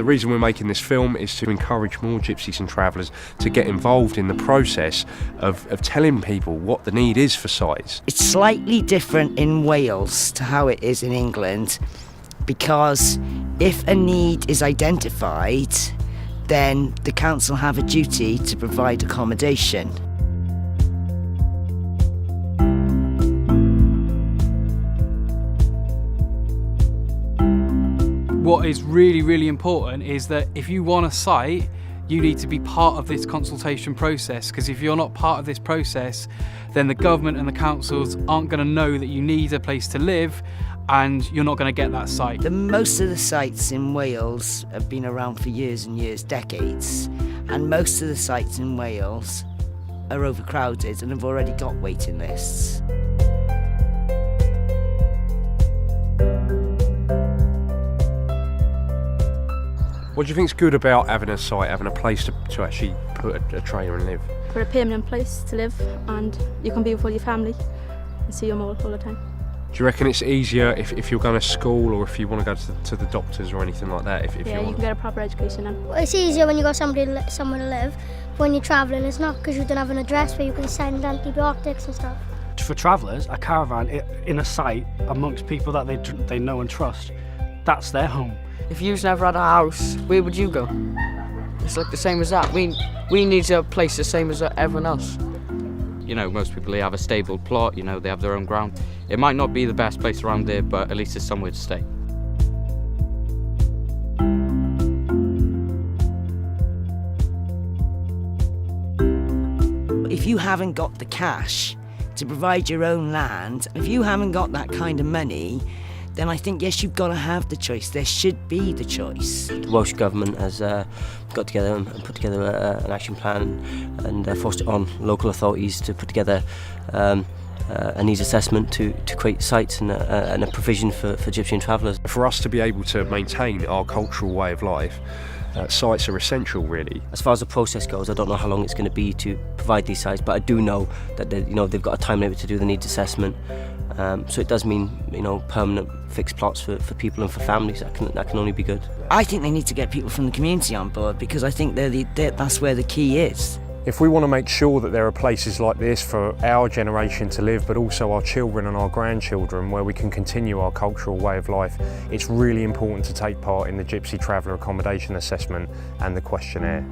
The reason we're making this film is to encourage more gypsies and travellers to get involved in the process of telling people what the need is for sites. It's slightly different in Wales to how it is in England, because if a need is identified, then the council have a duty to provide accommodation. What is really, really important is that if you want a site, you need to be part of this consultation process, because if you're not part of this process, then the government and the councils aren't going to know that you need a place to live, and you're not going to get that site. Most of the sites in Wales have been around for years and years, decades, and most of the sites in Wales are overcrowded and have already got waiting lists. What do you think's good about having a site, having a place to actually put a trailer and live? For a permanent place to live, and you can be with all your family and see them all the time. Do you reckon it's easier if you're going to school, or if you want to go to the doctors or anything like that? Yeah, you can get a proper education then. Well, it's easier when you've got somewhere to live. When you're travelling, it's not, because you don't have an address where you can send antibiotics and stuff. For travellers, a caravan in a site amongst people that they know and trust, that's their home. If you've never had a house, where would you go? It's like the same as that. We need a place the same as everyone else. You know, most people, they have a stable plot, you know, they have their own ground. It might not be the best place around there, but at least it's somewhere to stay. If you haven't got the cash to provide your own land, if you haven't got that kind of money, then I think, yes, you've got to have the choice. There should be the choice. The Welsh Government has got together and put together an action plan and forced it on local authorities to put together a needs assessment to create sites and a provision for Gypsy and travellers. For us to be able to maintain our cultural way of life, sites are essential, really. As far as the process goes, I don't know how long it's going to be to provide these sites, but I do know that they've got a time limit to do the needs assessment. So it does mean, permanent fixed plots for people and for families. That can only be good. I think they need to get people from the community on board, because I think that's where the key is. If we want to make sure that there are places like this for our generation to live, but also our children and our grandchildren, where we can continue our cultural way of life, it's really important to take part in the Gypsy Traveller Accommodation Assessment and the questionnaire.